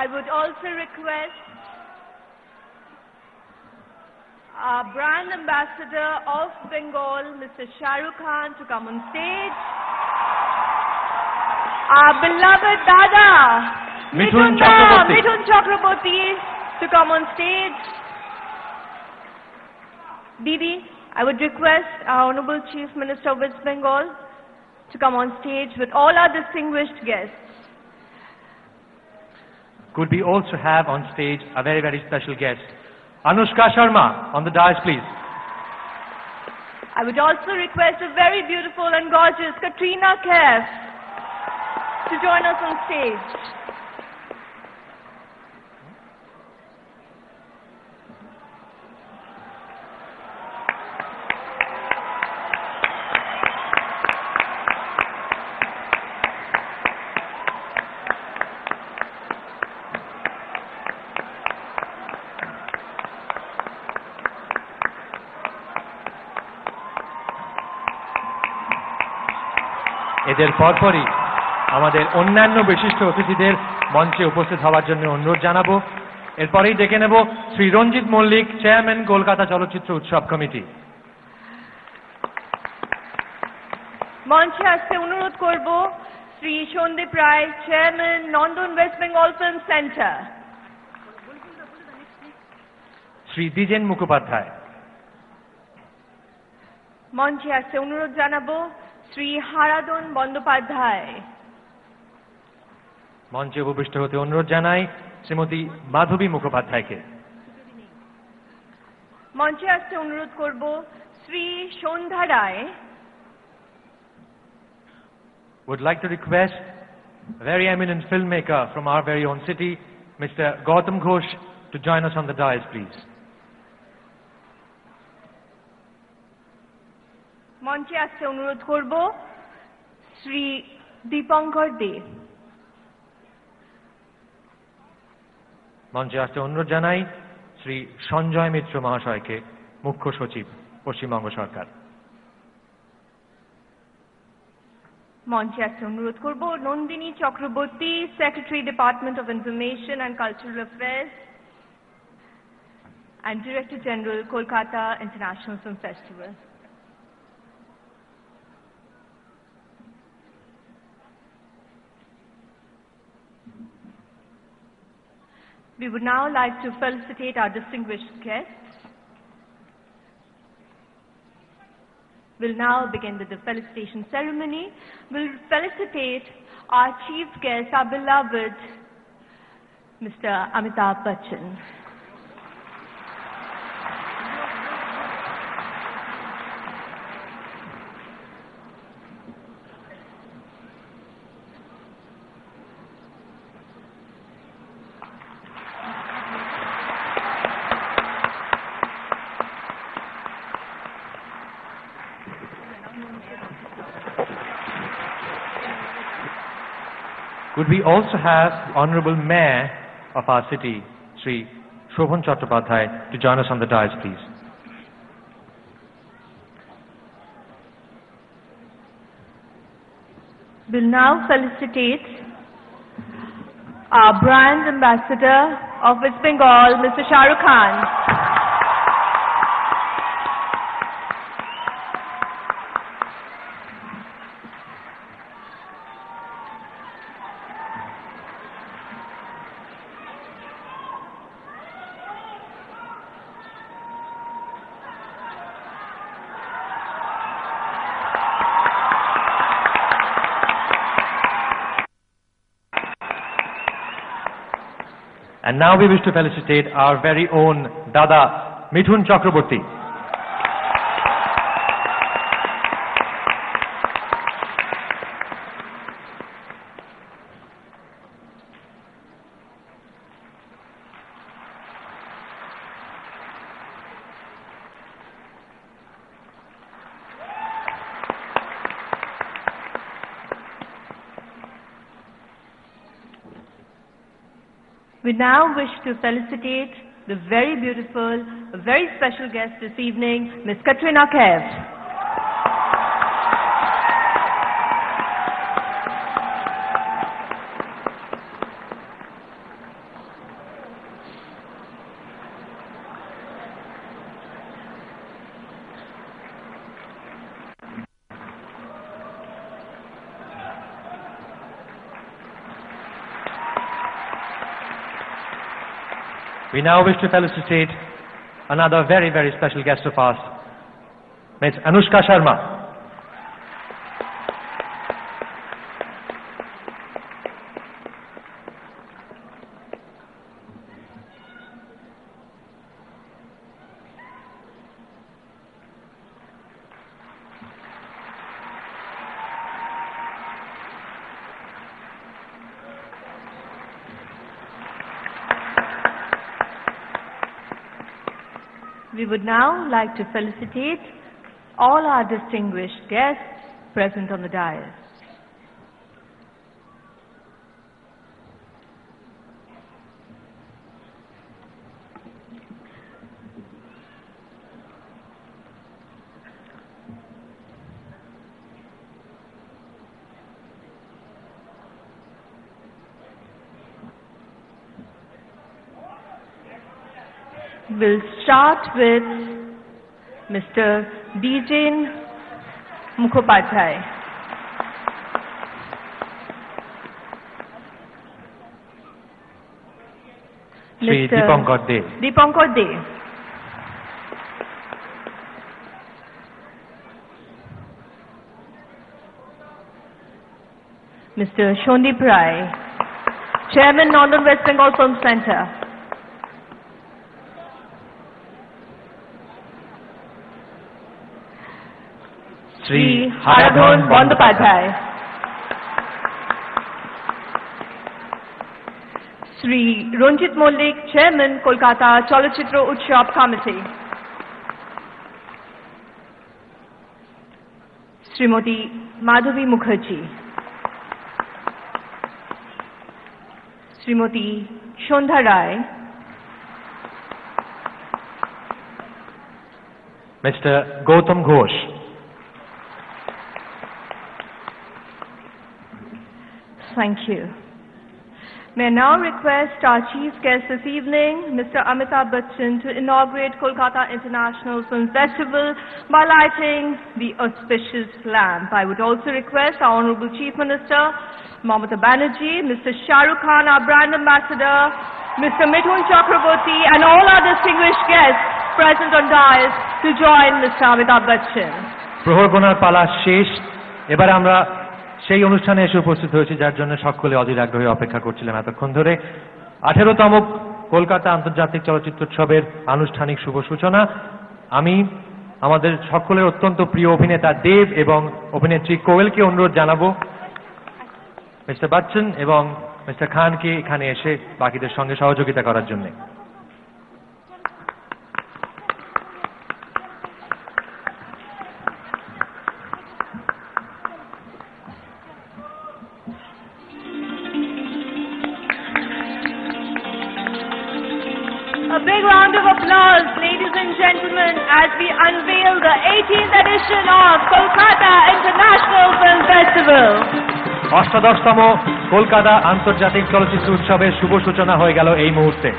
I would also request our brand ambassador of Bengal, Mr. Shah Rukh Khan, to come on stage. Our beloved Dada, Mithun Chakraborty, to come on stage. Didi, I would request our Honorable Chief Minister of West Bengal to come on stage with all our distinguished guests. Could we also have on stage a very, very special guest? Anushka Sharma on the dais, please. I would also request a very beautiful and gorgeous Katrina Kaif to join us on stage. এদের পরপরই আমাদের অন্যান্য বিশিষ্ট অতিথিদের মঞ্চে উপস্থিত হওয়ার জন্য অনুরোধ জানাবো। এরপরেই ডেকে নেব শ্রী রঞ্জিত মল্লিক, চেয়ারম্যান কলকাতা চলচ্চিত্র উৎসব কমিটি। মঞ্চে আসতে অনুরোধ করব Shri Sandip Ray, chairman Nandan West Bengal film centre. Shri Dwijen Mukhopadhyay. মঞ্চে আসতে অনুরোধ জানাবো শ্রী হারাদন বন্দ্যোপাধ্যায়। মঞ্চে উপবিষ্ট হতে অনুরোধ জানাই শ্রীমতী মাধবী মুখোপাধ্যায়কে। মঞ্চে আসতে অনুরোধ করব শ্রী সন্ধ্যা রায়। Would like to request a very eminent filmmaker from our very own city, Mr. Gautam Ghosh, to join us on the dais, please. মঞ্চে আসতে অনুরোধ করব শ্রী দীপঙ্কর দে। মঞ্চে আসতে অনুরোধ জানাই শ্রী সঞ্জয় মিত্র মহাশয়কে, মুখ্য সচিব, পশ্চিমবঙ্গ সরকার। মঞ্চে আসতে অনুরোধ করব Nandini Chakraborty, secretary, department of information and cultural affairs and director general, Kolkata international film festival. We would now like to felicitate our distinguished guests. We'll now begin with the felicitation ceremony. We'll felicitate our chief guest, our beloved Mr. Amitabh Bachchan. Could we also have the Honorable Mayor of our city, Sri Shobhan Chattopadhyay, to join us on the dais, please. We'll now felicitate our brand ambassador of West Bengal, Mr. Shah Rukh Khan. And now we wish to felicitate our very own Dada, Mithun Chakraborty. We now wish to felicitate the very beautiful, a very special guest this evening, Ms. Katrina Kaif. We now wish to felicitate another very, very special guest of ours, Ms. Anushka Sharma. We would now like to felicitate all our distinguished guests present on the dais. We'll start with Mr. Dijen Mukhopadhyay. Shri Dipankar De. Dipankar De. Mr. Shondip Rai, Chairman, Northern West Bengal Film Center. Shri Haradhan Bandyopadhyay. Shri Ronjit Mollik, Chairman, Kolkata Chalachitra Utsav Committee. Srimati Madhavi Mukherjee. Srimati Shondha Rai. Mr. Gautam Ghosh. Thank you. May I now request our chief guest this evening, Mr. Amitabh Bachchan, to inaugurate Kolkata International Film Festival by lighting the auspicious lamp. I would also request our Honorable Chief Minister, Mamata Banerjee, Mr. Shah Rukh Khan, our brand ambassador, Mr. Mithun Chakraborty, and all our distinguished guests present on dais to join Mr. Amitabh Bachchan. প্রহর গোনার পালা শেষ। এবার আমরা সেই অনুষ্ঠানে এসে উপস্থিত হয়েছি যার জন্য সকলে অধীর আগ্রহে অপেক্ষা করছিলেন এতক্ষণ ধরে। 18তম কলকাতা আন্তর্জাতিক চলচ্চিত্র উৎসবের আনুষ্ঠানিক শুভ সূচনা। আমি আমাদের সকলের অত্যন্ত প্রিয় অভিনেতা দেব এবং অভিনেত্রী কোয়েলকে অনুরোধ জানাবো মিস্টার বচ্চন এবং মিস্টার খানকে এখানে এসে বাকিদের সঙ্গে সহযোগিতা করার জন্য। A big round of applause, ladies and gentlemen, as we unveil the 18th edition of Kolkata International Film Festival. 18তম Kolkata আন্তর্জাতিক চলচ্চিত্র উৎসবের শুভ সূচনা হয়ে গেল এই মুহূর্তে।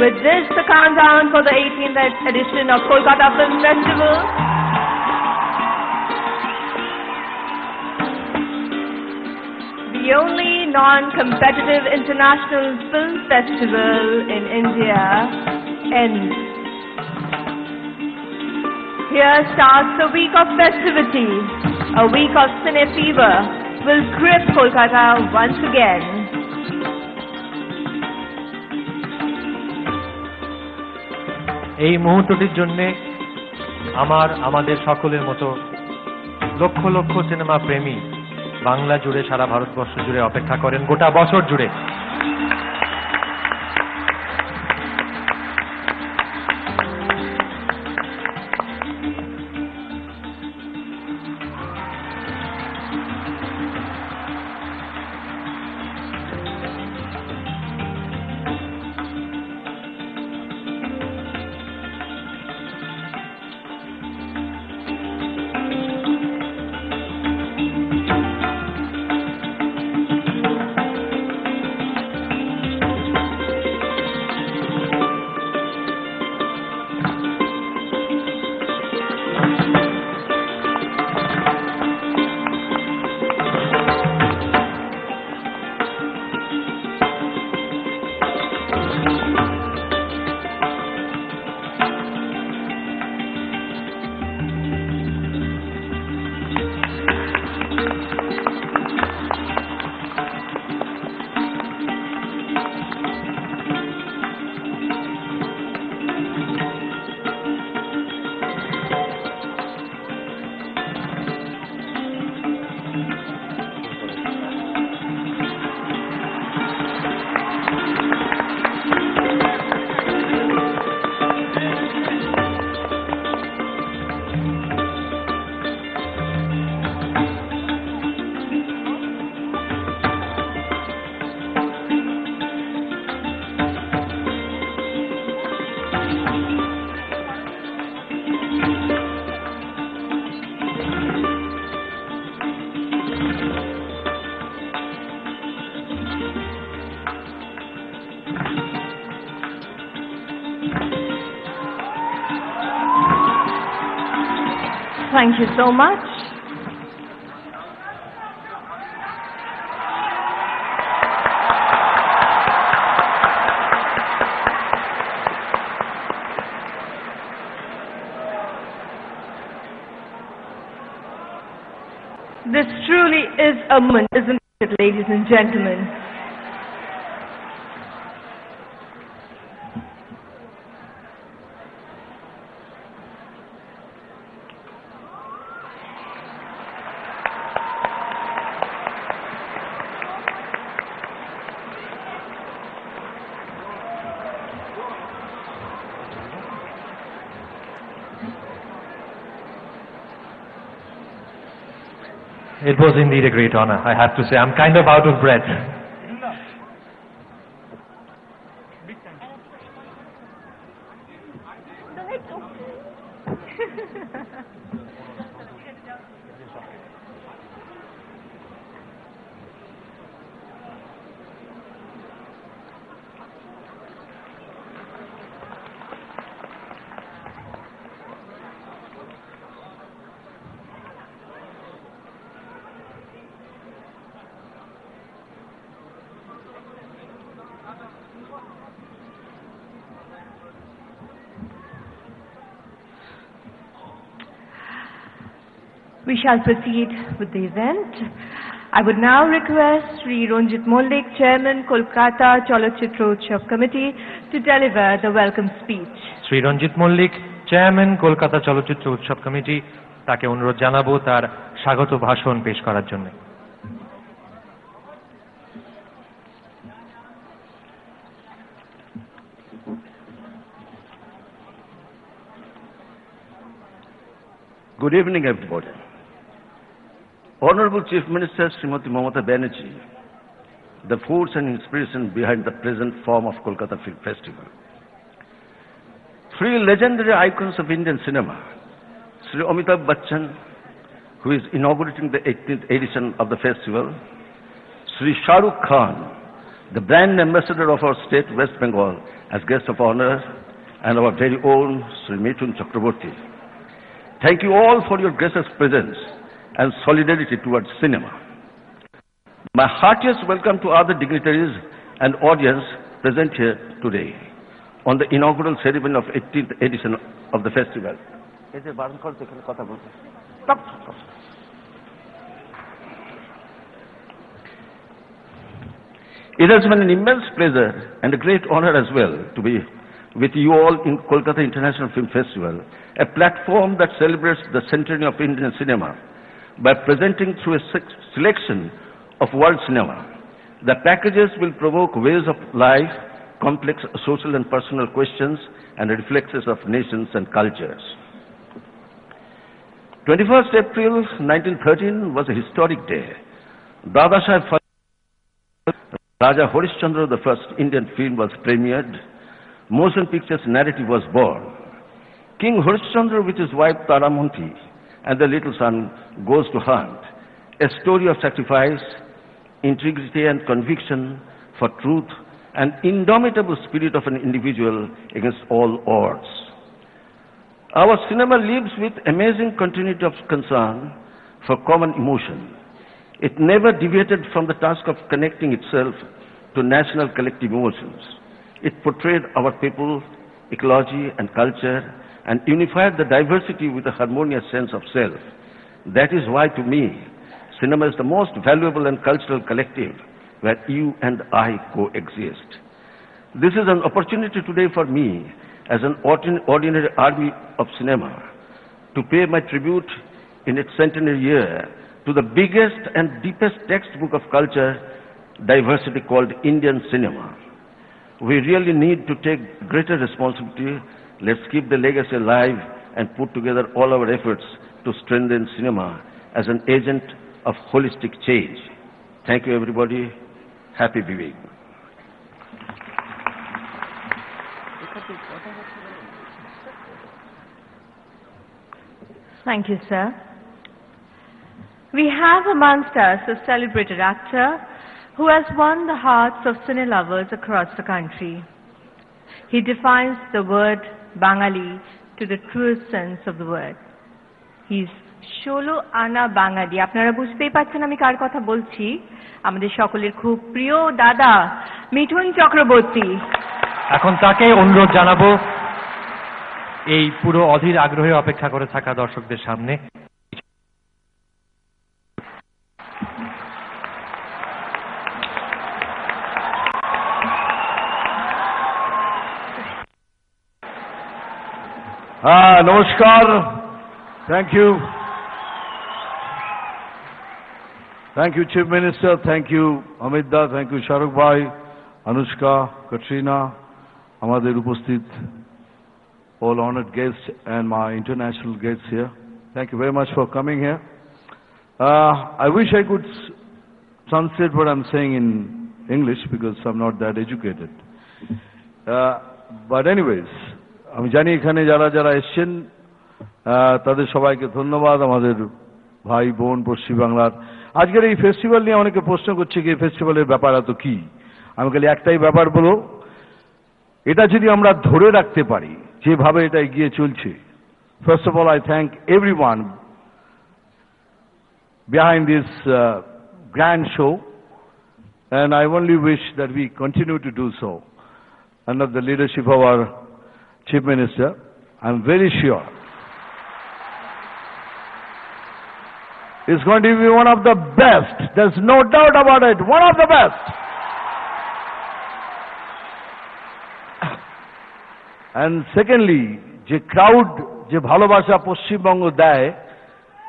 With this, the countdown for the 18th edition of Kolkata Film Festival. The only non-competitive international film festival in India ends. Here starts a week of festivity, a week of cine fever will grip Kolkata once again. এই মুহূর্তটির জন্য আমাদের সকলের মতো lakh lakh cinema প্রেমী বাংলা জুড়ে সারা ভারতবর্ষ জুড়ে অপেক্ষা করেন গোটা বছর জুড়ে। Thank you so much. This truly is a moment, isn't it, ladies and gentlemen? It was indeed a great honor, I have to say. I'm kind of out of breath. We shall proceed with the event. I would now request Sri Ronjit Mollik, Chairman, Kolkata Chalachitra Utsav Committee, to deliver the welcome speech. Sri Ronjit Mollik, Chairman, Kolkata Chalachitra Utsav Committee, তাকে অনুরোধ জানাবো তার স্বাগত ভাষণ পেশ করার জন্য। Good evening, everybody. Honorable Chief Minister Srimati Mamata Banerjee, the force and inspiration behind the present form of Kolkata Film Festival. Three legendary icons of Indian cinema, Sri Amitabh Bachchan, who is inaugurating the 18th edition of the festival, Sri Shah Rukh Khan, the brand ambassador of our state, West Bengal, as guest of honor, and our very own Sri Mithun Chakraborty. Thank you all for your gracious presence and solidarity towards cinema. My heartiest welcome to other dignitaries and audience present here today on the inaugural ceremony of 18th edition of the festival. It has been an immense pleasure and a great honor as well to be with you all in Kolkata International Film Festival, a platform that celebrates the centenary of Indian cinema by presenting through a selection of world cinema. The packages will provoke ways of life, complex social and personal questions, and reflexes of nations and cultures. 21st April 1913 was a historic day. Dadasaheb Raja Harishchandra, the first Indian film, was premiered. Motion pictures narrative was born. King Harishchandra with his wife Taramonti and the little son goes to hunt. A story of sacrifice, integrity and conviction for truth and indomitable spirit of an individual against all odds. Our cinema lives with amazing continuity of concern for common emotion. It never deviated from the task of connecting itself to national collective emotions. It portrayed our people, ecology and culture and unified the diversity with a harmonious sense of self. That is why, to me, cinema is the most valuable and cultural collective where you and I coexist. This is an opportunity today for me, as an ordinary army of cinema, to pay my tribute in its centenary year to the biggest and deepest textbook of culture diversity called Indian cinema. We really need to take greater responsibility. Let's keep the legacy alive and put together all our efforts to strengthen cinema as an agent of holistic change. Thank you, everybody. Happy viewing. Thank you, sir. We have amongst us a celebrated actor who has won the hearts of cine lovers across the country. He defines the word Bangali to the truest sense of the word. He's 16 আনা বাঙালি। আপনারা বুঝতেই পারছেন আমি কার কথা বলছি। আমাদের সকলের খুব প্রিয় দাদা মিঠুন চক্রবর্তী। এখন তাকে অনুরোধ জানাবো এই পুরো অধীর আগ্রহে অপেক্ষা করে থাকা দর্শকদের সামনে নমস্কার। Thank you. Thank you, Chief Minister. Thank you, Amit Da. Thank you, Shahrukh Bhai, Anushka, Katrina, আমাদের উপস্থিত all honored guests and my international guests here. Thank you very much for coming here. I wish I could translate what I'm saying in English because I'm not that educated. But anyways, আমি জানি এখানে যারা যারা এসছেন তাদের সবাইকে ধন্যবাদ। আমাদের ভাই বোন পশ্চিম বাংলার আজকের এই ফেস্টিভ্যাল নিয়ে অনেকে প্রশ্ন করছে কি ফেস্টিভ্যালের ব্যাপার এত কি। আমি খালি একটাই ব্যাপার বলো, এটা যদি আমরা ধরে রাখতে পারি যেভাবে এটা এগিয়ে চলছে, first of all I thank everyone behind this grand show, and I only wish that we continue to do so under the leadership of our Chief Minister. I'm very sure it's going to be one of the best. There's no doubt about it. One of the best. And secondly, যে crowd যে ভালোবাসা পশ্চিমবঙ্গ দেয়,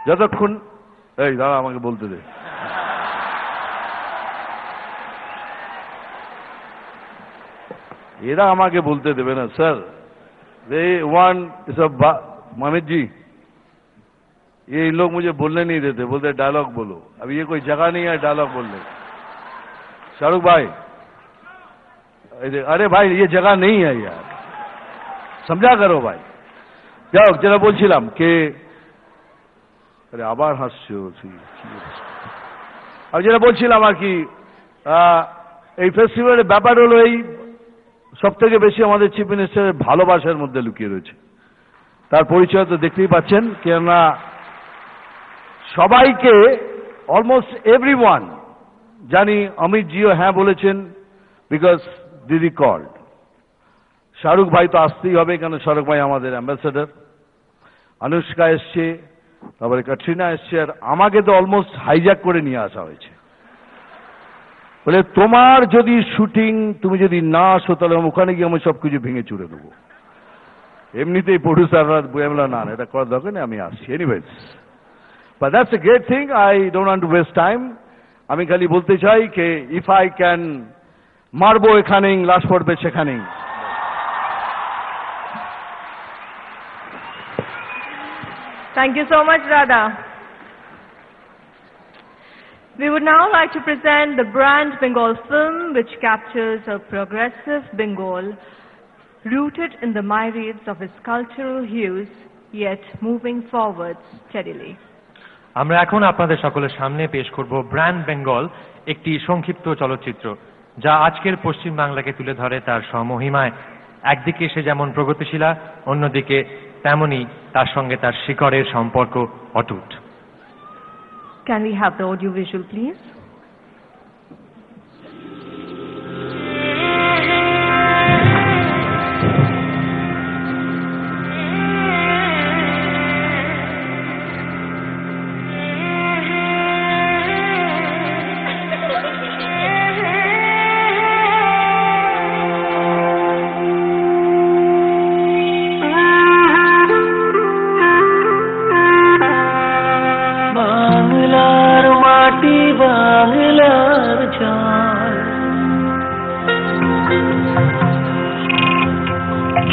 যতক্ষণ এই দাঁড়া আমাকে বলতে দে, এরা আমাকে বলতে দেবে না স্যার। They want सब मामित जी, ये इन लोग मुझे बोलने नहीं देते, बोलते डायलॉग बोलो। अब ये कोई जगह नहीं है डायलॉग बोलने। शाहरुख भाई, अरे भाई ये जगह नहीं है यार, समझा करो भाई। যাও যেটা বলছিলাম কে আরে আবার হাসছো। আমি যেটা বলছিলাম আর কি, এই ফেস্টিভ্যালের ব্যাপার হলো এই সব থেকে বেশি আমাদের চিফ মিনিস্টারের ভালোবাসার মধ্যে লুকিয়ে রয়েছে। তার পরিচয় তো দেখতেই পাচ্ছেন, কেননা সবাইকে অলমোস্ট এভরিওয়ান জানি অমিত জিও হ্যাঁ বলেছেন বিকজ দিদি কল্ড। শাহরুখ ভাই তো আসতেই হবে, কেন শাহরুখ ভাই আমাদের অ্যাম্বাসেডার। অনুষ্কা এসছে, তারপরে ক্যাটরিনা এসছে, আর আমাকে তো অলমোস্ট হাইজ্যাক করে নিয়ে আসা হয়েছে। বলে তোমার যদি শুটিং তুমি যদি না আসো তাহলে ওখানে গিয়ে আমি সবকিছু ভেঙে চুড়ে দেবো। এমনিতেই প্রডিউসাররা বলে না এটা করার দরকার নেই, আমি আসছি। Anyways, but that's a great thing. I don't want to waste time. আমি খালি বলতে চাই যে ইফ আই ক্যান মারবো এখানেই, লাশ পড়বে সেখানেই। Thank you so much, Radha. We would now like to present the Brand Bengal film, which captures a progressive Bengal rooted in the myriads of its cultural hues, yet moving forward steadily. আমরা এখন আপনাদের সকলের সামনে পেশ করব brand Bengal, একটি সংক্ষিপ্ত চলচ্চিত্র যা আজকের পশ্চিম বাংলাকে তুলে ধরে তার সমহিমায়। একদিকে সে যেমন প্রগতিশীলা, অন্যদিকে তেমনি তার সঙ্গে তার শিকড়ের সম্পর্ক অটুট। Can we have the audio visual, please?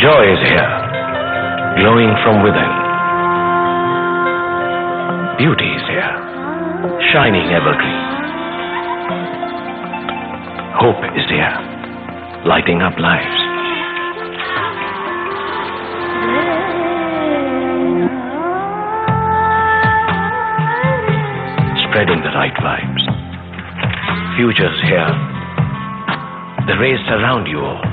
Joy is here, glowing from within. Beauty is here, shining evergreen. Hope is here, lighting up lives. Spreading the right vibes. Future's here. The rays surround you all.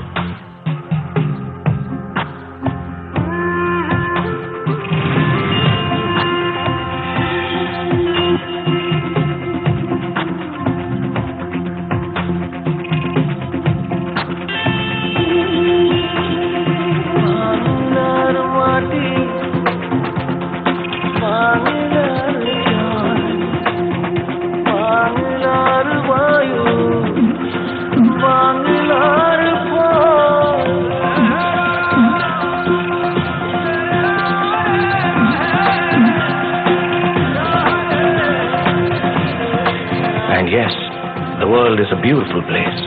Yes, the world is a beautiful place.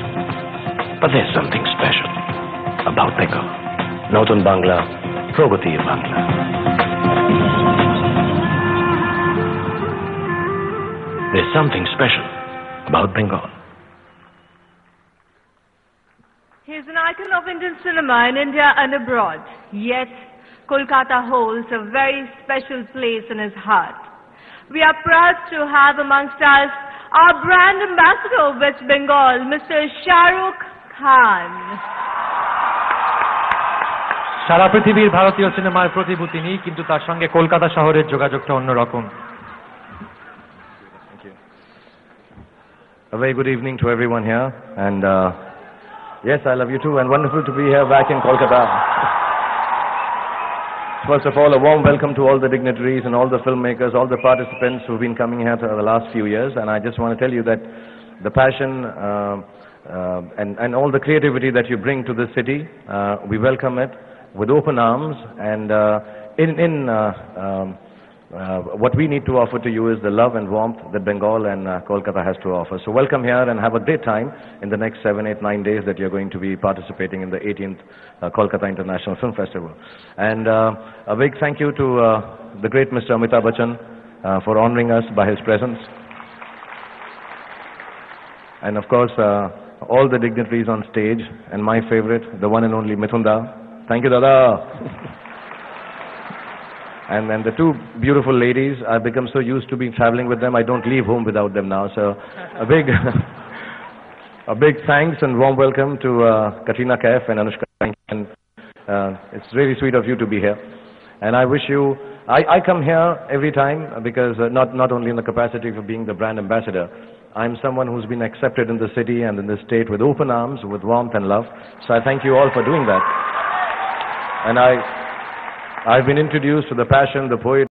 But there's something special about Bengal. Northern Bangla, Pragati Bangla. There's something special about Bengal. He is an icon of Indian cinema in India and abroad. Yet, Kolkata holds a very special place in his heart. We are proud to have amongst us our brand ambassador of West Bengal, Mr. Shah Rukh Khan. সারা পৃথিবীর ভারতীয় সিনেমার প্রতিভূ তিনি, কিন্তু তার সঙ্গে কলকাতা শহরের যোগাযোগটা অন্যরকম। A very good evening to everyone here, and yes, I love you too, and wonderful to be here back in Kolkata. First of all, a warm welcome to all the dignitaries and all the filmmakers, all the participants who've been coming here for the last few years, and I just want to tell you that the passion and all the creativity that you bring to this city, we welcome it with open arms, and what we need to offer to you is the love and warmth that Bengal and Kolkata has to offer. So welcome here and have a great time in the next 7, 8, 9 days that you're going to be participating in the 18th Kolkata International Film Festival. And a big thank you to the great Mr. Amitabh Bachchan for honoring us by his presence. And of course, all the dignitaries on stage, and my favorite, the one and only Mithunda. Thank you, Dada. And then the two beautiful ladies, I've become so used to being traveling with them, I don't leave home without them now. So a big thanks and warm welcome to Katrina Kaif and Anushka. And it's really sweet of you to be here. And I wish you, I come here every time because not only in the capacity of being the brand ambassador, I'm someone who's been accepted in the city and in the state with open arms, with warmth and love. So I thank you all for doing that. And I've been introduced to the passion, the poetry,